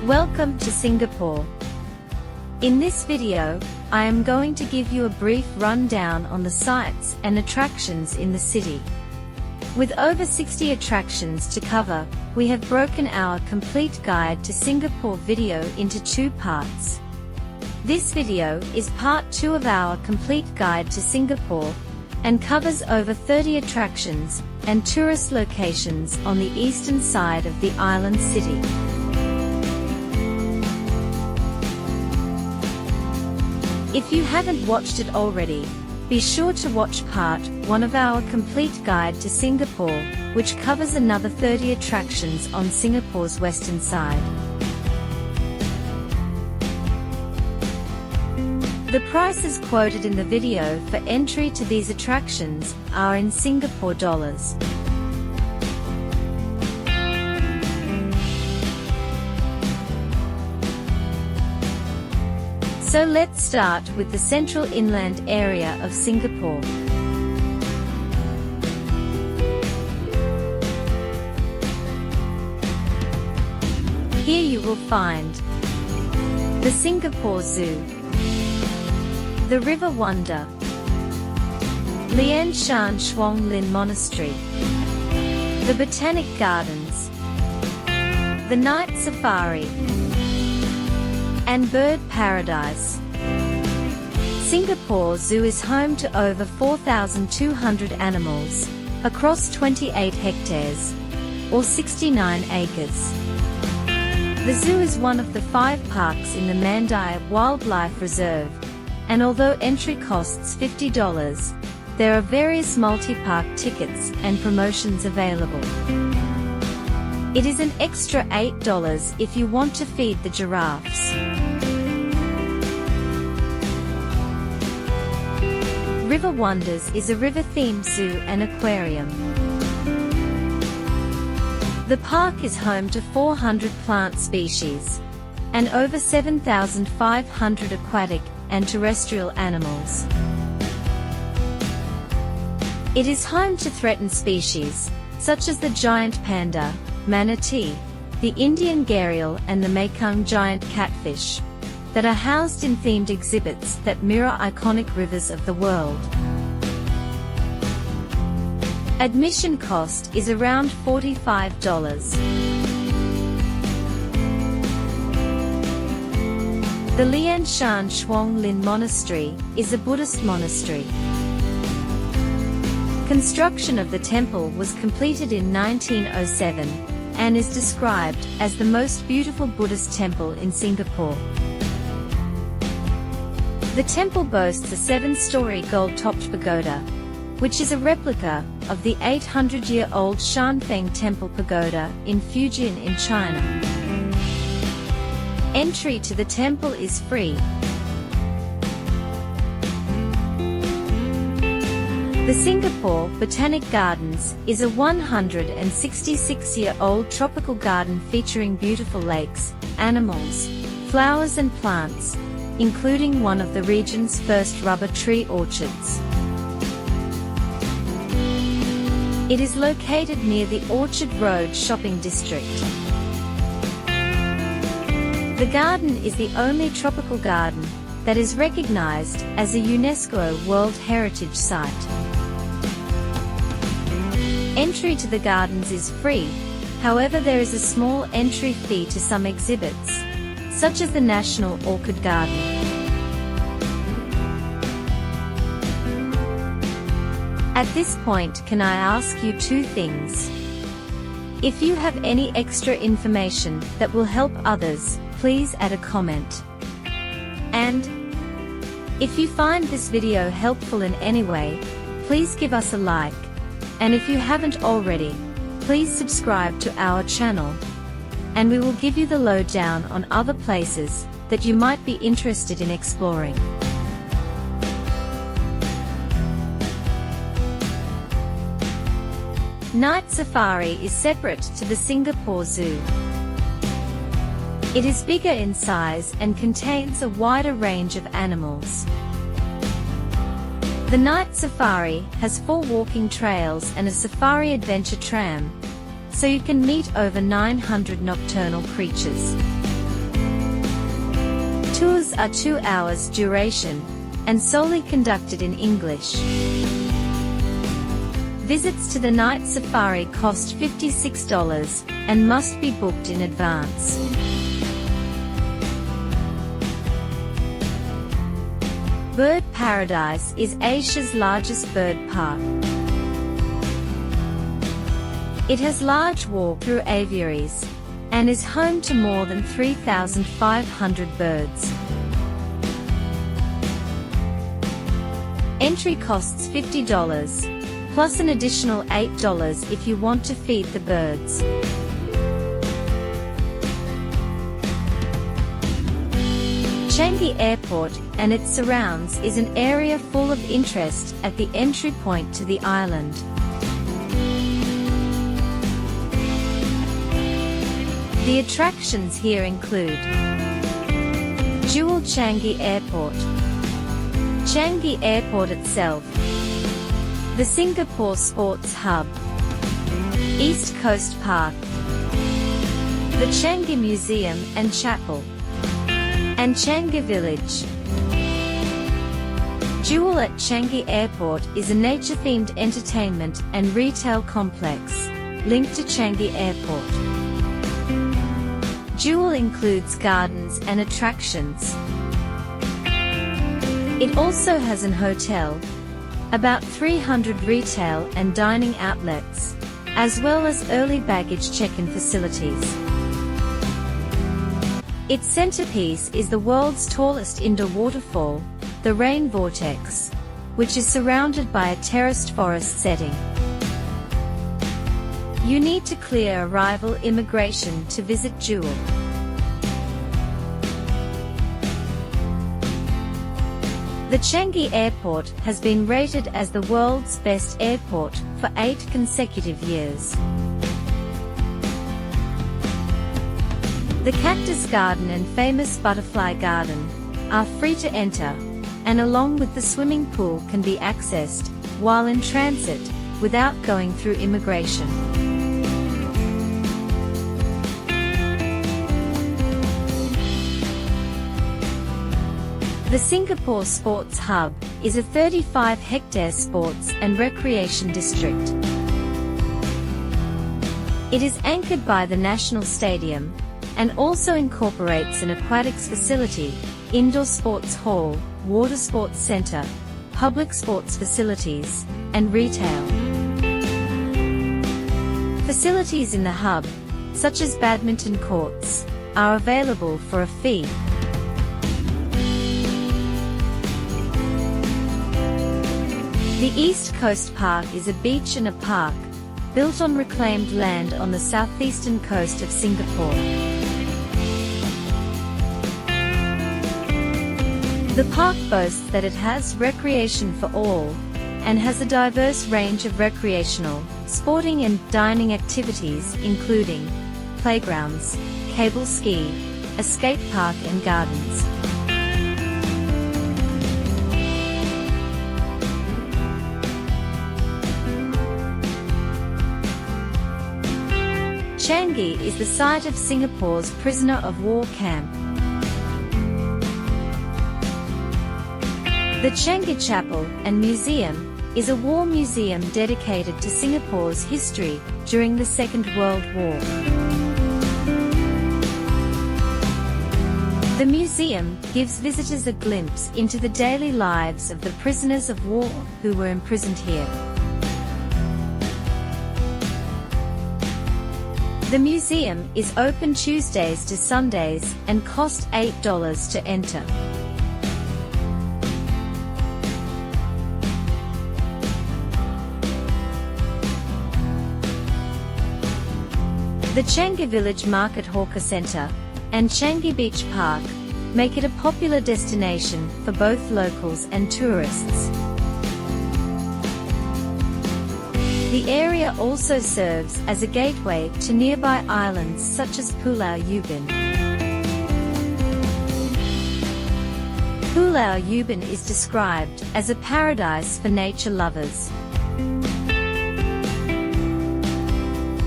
Welcome to Singapore. In this video, I am going to give you a brief rundown on the sights and attractions in the city. With over 60 attractions to cover, we have broken our complete guide to Singapore video into two parts. This video is part 2 of our complete guide to Singapore, and covers over 30 attractions and tourist locations on the eastern side of the island city. If you haven't watched it already, be sure to watch part 1 of our complete guide to Singapore, which covers another 30 attractions on Singapore's western side. The prices quoted in the video for entry to these attractions are in Singapore dollars. So let's start with the central inland area of Singapore. Here you will find the Singapore Zoo, the River Wonder, Lian Shan Shuang Monastery, the Botanic Gardens, the Night Safari, and Bird Paradise. Singapore Zoo is home to over 4,200 animals, across 28 hectares, or 69 acres. The zoo is one of the 5 parks in the Mandai Wildlife Reserve, and although entry costs $50, there are various multi-park tickets and promotions available. It is an extra $8 if you want to feed the giraffes. River Wonders is a river-themed zoo and aquarium. The park is home to 400 plant species, and over 7,500 aquatic and terrestrial animals. It is home to threatened species, such as the giant panda, manatee, the Indian gharial and the Mekong giant catfish, that are housed in themed exhibits that mirror iconic rivers of the world. Admission cost is around $45. The Lian Shan Shuang Monastery is a Buddhist monastery. Construction of the temple was completed in 1907, and is described as the most beautiful Buddhist temple in Singapore. The temple boasts a 7-story gold-topped pagoda, which is a replica of the 800-year-old Shan Temple pagoda in Fujian in China. Entry to the temple is free. The Singapore Botanic Gardens is a 166-year-old tropical garden featuring beautiful lakes, animals, flowers and plants, including one of the region's first rubber tree orchards. It is located near the Orchard Road shopping district. The garden is the only tropical garden that is recognized as a UNESCO World Heritage Site. Entry to the gardens is free, however there is a small entry fee to some exhibits, such as the National Orchid Garden. At this point, can I ask you 2 things? If you have any extra information that will help others, please add a comment. And if you find this video helpful in any way, please give us a like. And if you haven't already, please subscribe to our channel, and we will give you the lowdown on other places that you might be interested in exploring. Night Safari is separate to the Singapore Zoo. It is bigger in size and contains a wider range of animals. The Night Safari has 4 walking trails and a safari adventure tram, so you can meet over 900 nocturnal creatures. Tours are 2 hours duration, and solely conducted in English. Visits to the night safari cost $56 and must be booked in advance. Bird Paradise is Asia's largest bird park. It has large walk-through aviaries, and is home to more than 3,500 birds. Entry costs $50, plus an additional $8 if you want to feed the birds. Changi Airport and its surrounds is an area full of interest at the entry point to the island. The attractions here include Jewel Changi Airport, Changi Airport itself, the Singapore Sports Hub, East Coast Park, the Changi Museum and Chapel, and Changi Village. Jewel at Changi Airport is a nature-themed entertainment and retail complex linked to Changi Airport. Jewel includes gardens and attractions. It also has an hotel, about 300 retail and dining outlets, as well as early baggage check-in facilities. Its centerpiece is the world's tallest indoor waterfall, the Rain Vortex, which is surrounded by a terraced forest setting. You need to clear arrival immigration to visit Jewel. The Changi Airport has been rated as the world's best airport for 8 consecutive years. The Cactus Garden and famous Butterfly Garden are free to enter, and along with the swimming pool can be accessed while in transit without going through immigration. The Singapore Sports Hub is a 35-hectare sports and recreation district. It is anchored by the National Stadium, and also incorporates an aquatics facility, indoor sports hall, water sports center, public sports facilities, and retail. Facilities in the hub, such as badminton courts, are available for a fee. The East Coast Park is a beach and a park, built on reclaimed land on the southeastern coast of Singapore. The park boasts that it has recreation for all, and has a diverse range of recreational, sporting and dining activities including playgrounds, cable ski, a skate park and gardens. Changi is the site of Singapore's prisoner of war camp. The Changi Chapel and Museum is a war museum dedicated to Singapore's history during the Second World War. The museum gives visitors a glimpse into the daily lives of the prisoners of war who were imprisoned here. The museum is open Tuesdays to Sundays and costs $8 to enter. The Changi Village Market Hawker Centre and Changi Beach Park make it a popular destination for both locals and tourists. The area also serves as a gateway to nearby islands such as Pulau Ubin. Pulau Ubin is described as a paradise for nature lovers.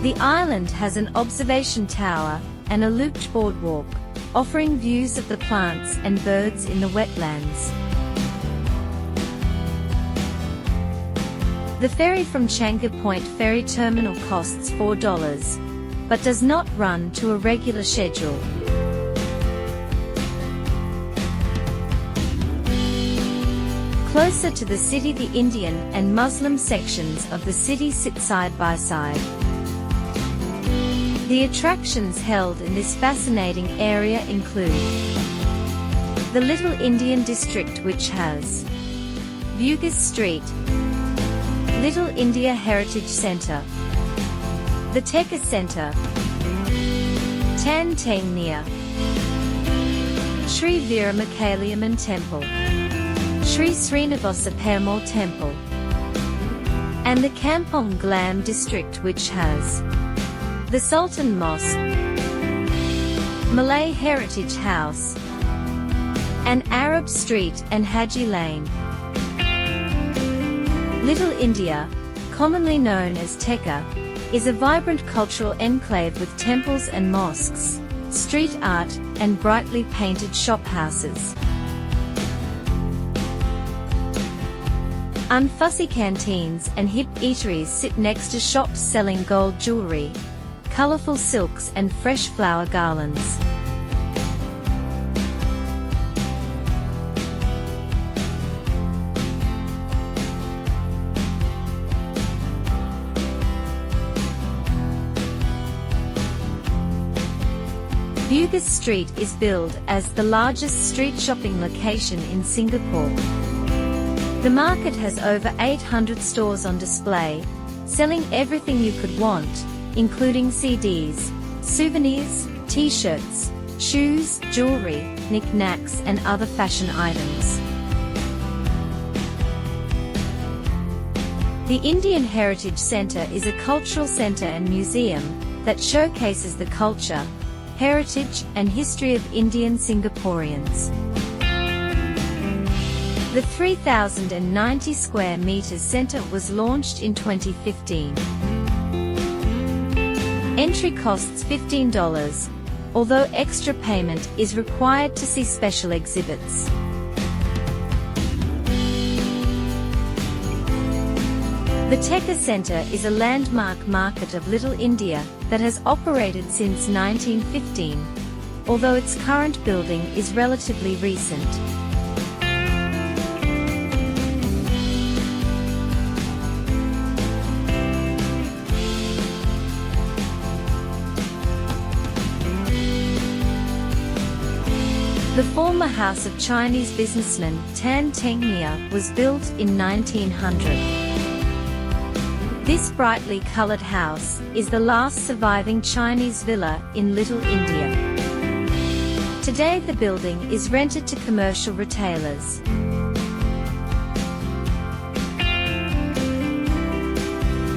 The island has an observation tower and a looped boardwalk, offering views of the plants and birds in the wetlands. The ferry from Changi Point Ferry Terminal costs $4, but does not run to a regular schedule. Closer to the city, the Indian and Muslim sections of the city sit side by side. The attractions held in this fascinating area include the Little Indian District, which has Bugis Street, Little India Heritage Centre, the Tekka Centre, Teng Niah, Sri Veeramakaliammen Temple, Sri Srinivasa Perumal Temple, and the Kampong Glam district, which has the Sultan Mosque, Malay Heritage House, and Arab Street and Haji Lane. Little India, commonly known as Tekka, is a vibrant cultural enclave with temples and mosques, street art, and brightly painted shophouses. Unfussy canteens and hip eateries sit next to shops selling gold jewelry, colorful silks and fresh flower garlands. Bugis Street is billed as the largest street shopping location in Singapore. The market has over 800 stores on display, selling everything you could want, including CDs, souvenirs, t-shirts, shoes, jewelry, knickknacks and other fashion items. The Indian Heritage Centre is a cultural centre and museum that showcases the culture, heritage and history of Indian Singaporeans. The 3,090 square meters centre was launched in 2015. Entry costs $15, although extra payment is required to see special exhibits. The Tekka Centre is a landmark market of Little India that has operated since 1915, although its current building is relatively recent. The former house of Chinese businessman Teng Niah was built in 1900. This brightly colored house is the last surviving Chinese villa in Little India. Today the building is rented to commercial retailers.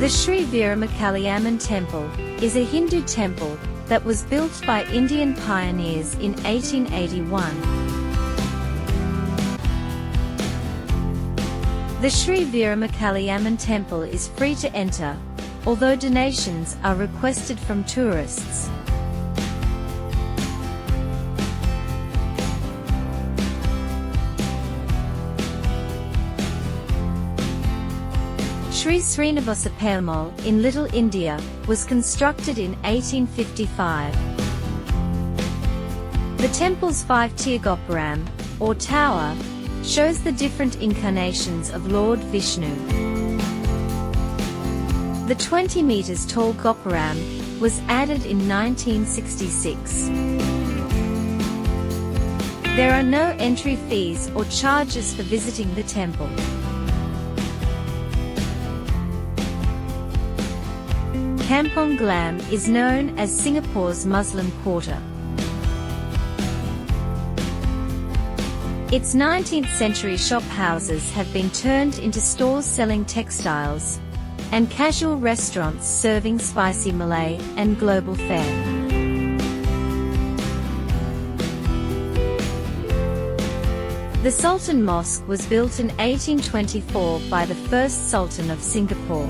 The Sri Veeramakaliammen Temple is a Hindu temple that was built by Indian pioneers in 1881. The Sri Veeramakaliammen Temple is free to enter, although donations are requested from tourists. Sri Srinivasa Perumal in Little India was constructed in 1855. The temple's five-tier gopuram, or tower, shows the different incarnations of Lord Vishnu. The 20 meters tall gopuram was added in 1966. There are no entry fees or charges for visiting the temple. Kampong Glam is known as Singapore's Muslim Quarter. Its 19th century shop houses have been turned into stores selling textiles, and casual restaurants serving spicy Malay and global fare. The Sultan Mosque was built in 1824 by the first Sultan of Singapore.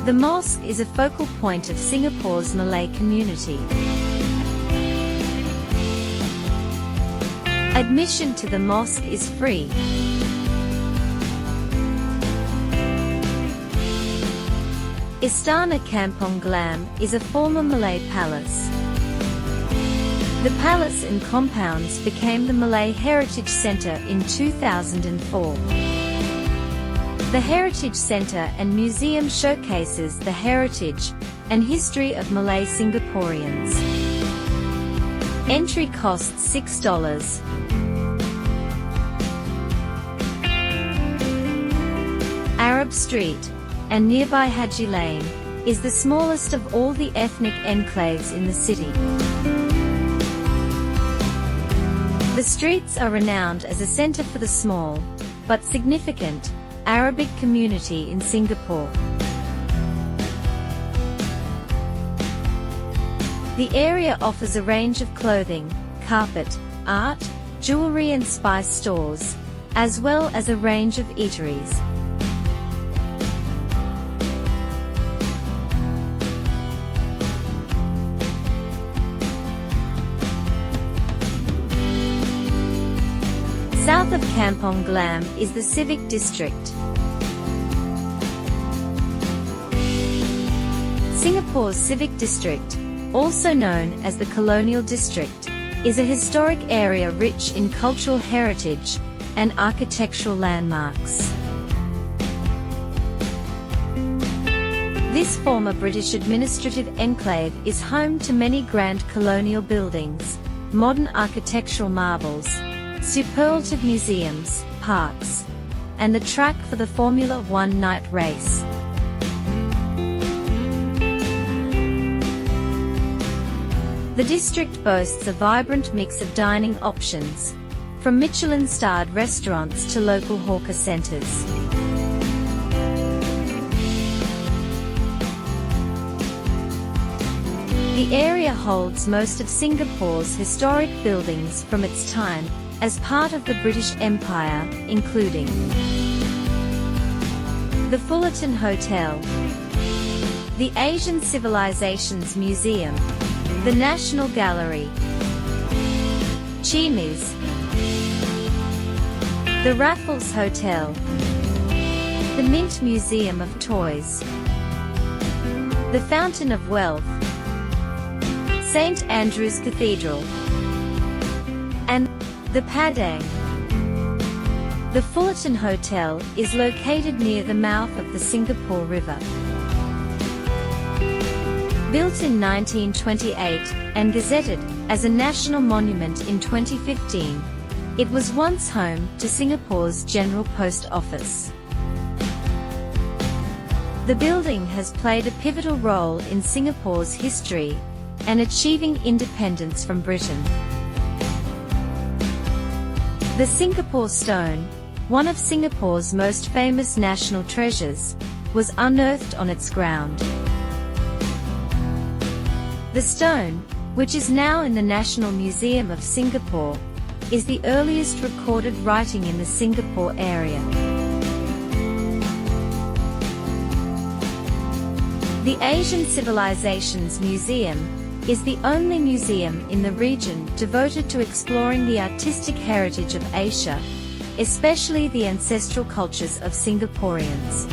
The mosque is a focal point of Singapore's Malay community. Admission to the mosque is free. Istana Kampong Glam is a former Malay palace. The palace and compounds became the Malay Heritage Centre in 2004. The Heritage Centre and Museum showcases the heritage and history of Malay Singaporeans. Entry costs $6. Arab Street and nearby Haji Lane is the smallest of all the ethnic enclaves in the city. The streets are renowned as a centre for the small, but significant, Arabic community in Singapore. The area offers a range of clothing, carpet, art, jewelry and spice stores, as well as a range of eateries. South of Kampong Glam is the Civic District. Singapore's Civic District, also known as the Colonial District, is a historic area rich in cultural heritage and architectural landmarks. This former British administrative enclave is home to many grand colonial buildings, modern architectural marvels, superlative museums, parks, and the track for the Formula One night race. The district boasts a vibrant mix of dining options, from Michelin-starred restaurants to local hawker centres. The area holds most of Singapore's historic buildings from its time as part of the British Empire, including the Fullerton Hotel, the Asian Civilizations Museum, the National Gallery, Chimis, the Raffles Hotel, the Mint Museum of Toys, the Fountain of Wealth, St Andrew's Cathedral, and the Padang. The Fullerton Hotel is located near the mouth of the Singapore River. Built in 1928 and gazetted as a national monument in 2015, it was once home to Singapore's General Post Office. The building has played a pivotal role in Singapore's history and achieving independence from Britain. The Singapore Stone, one of Singapore's most famous national treasures, was unearthed on its ground. The stone, which is now in the National Museum of Singapore, is the earliest recorded writing in the Singapore area. The Asian Civilizations Museum is the only museum in the region devoted to exploring the artistic heritage of Asia, especially the ancestral cultures of Singaporeans.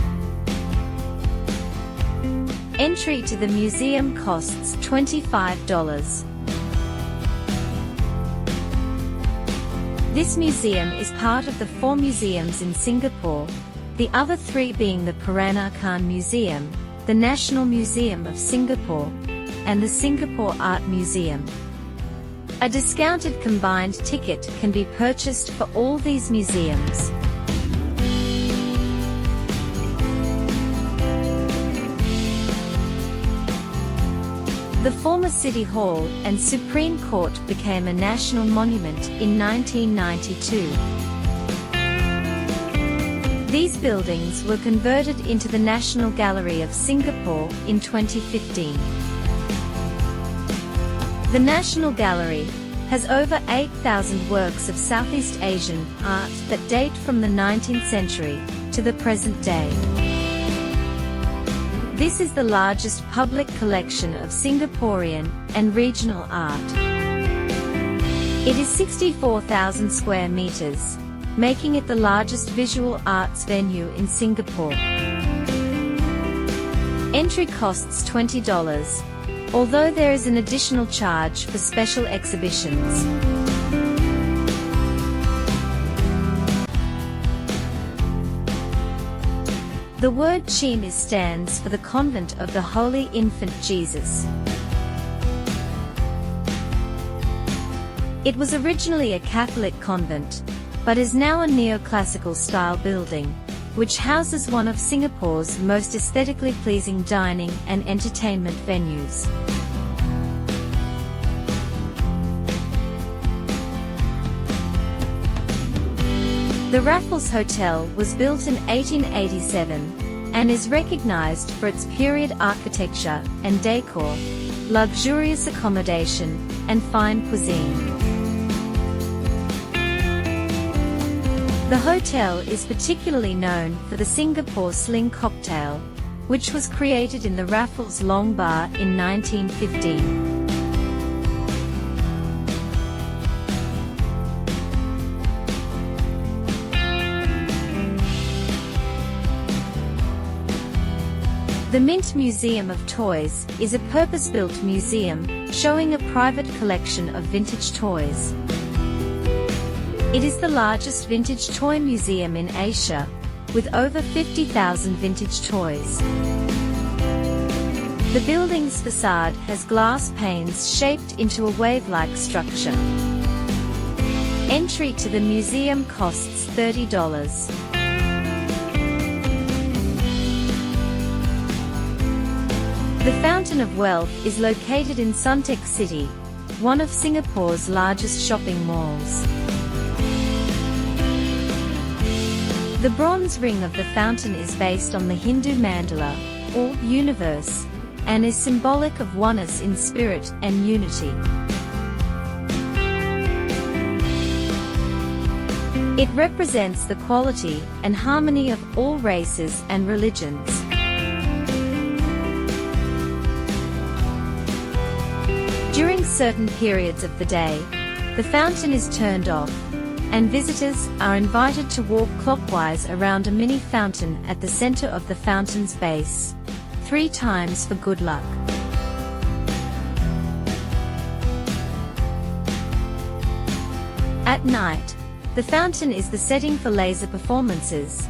Entry to the museum costs $25. This museum is part of the 4 museums in Singapore, the other 3 being the Peranakan Museum, the National Museum of Singapore, and the Singapore Art Museum. A discounted combined ticket can be purchased for all these museums. The former City Hall and Supreme Court became a national monument in 1992. These buildings were converted into the National Gallery of Singapore in 2015. The National Gallery has over 8,000 works of Southeast Asian art that date from the 19th century to the present day. This is the largest public collection of Singaporean and regional art. It is 64,000 square meters, making it the largest visual arts venue in Singapore. Entry costs $20, although there is an additional charge for special exhibitions. The word Chin stands for the Convent of the Holy Infant Jesus. It was originally a Catholic convent, but is now a neoclassical style building, which houses one of Singapore's most aesthetically pleasing dining and entertainment venues. The Raffles Hotel was built in 1887, and is recognized for its period architecture and decor, luxurious accommodation, and fine cuisine. The hotel is particularly known for the Singapore Sling cocktail, which was created in the Raffles Long Bar in 1915. The Mint Museum of Toys is a purpose-built museum showing a private collection of vintage toys. It is the largest vintage toy museum in Asia, with over 50,000 vintage toys. The building's facade has glass panes shaped into a wave-like structure. Entry to the museum costs $30. The Fountain of Wealth is located in Suntec City, one of Singapore's largest shopping malls. The bronze ring of the fountain is based on the Hindu mandala, or universe, and is symbolic of oneness in spirit and unity. It represents the quality and harmony of all races and religions. During certain periods of the day, the fountain is turned off, and visitors are invited to walk clockwise around a mini fountain at the center of the fountain's base, 3 times for good luck. At night, the fountain is the setting for laser performances,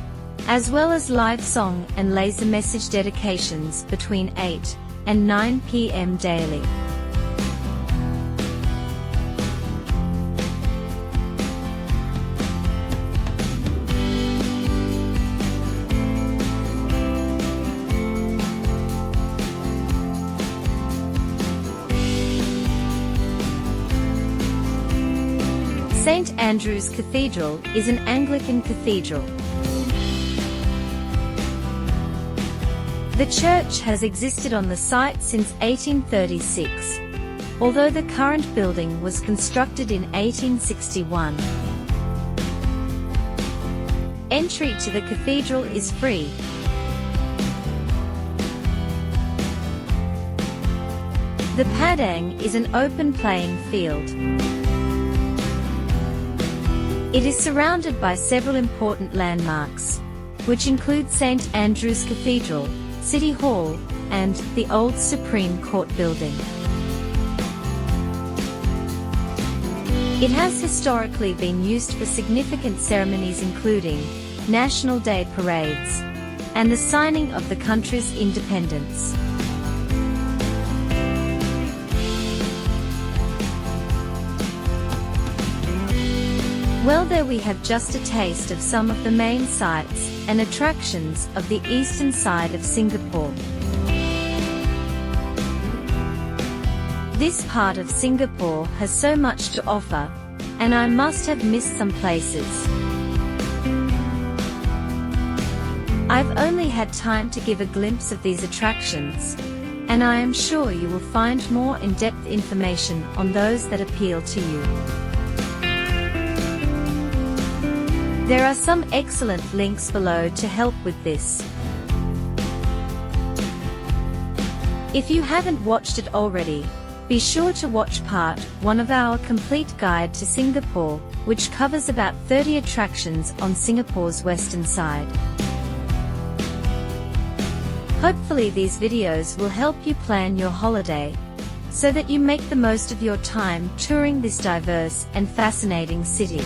as well as live song and laser message dedications between 8 and 9 p.m. daily. St. Andrew's Cathedral is an Anglican cathedral. The church has existed on the site since 1836, although the current building was constructed in 1861. Entry to the cathedral is free. The Padang is an open playing field. It is surrounded by several important landmarks, which include St. Andrew's Cathedral, City Hall, and the old Supreme Court building. It has historically been used for significant ceremonies including National Day parades and the signing of the country's independence. Well, there we have just a taste of some of the main sights and attractions of the eastern side of Singapore. This part of Singapore has so much to offer, and I must have missed some places. I've only had time to give a glimpse of these attractions, and I am sure you will find more in-depth information on those that appeal to you. There are some excellent links below to help with this. If you haven't watched it already, be sure to watch part 1 of our complete guide to Singapore, which covers about 30 attractions on Singapore's western side. Hopefully these videos will help you plan your holiday, so that you make the most of your time touring this diverse and fascinating city.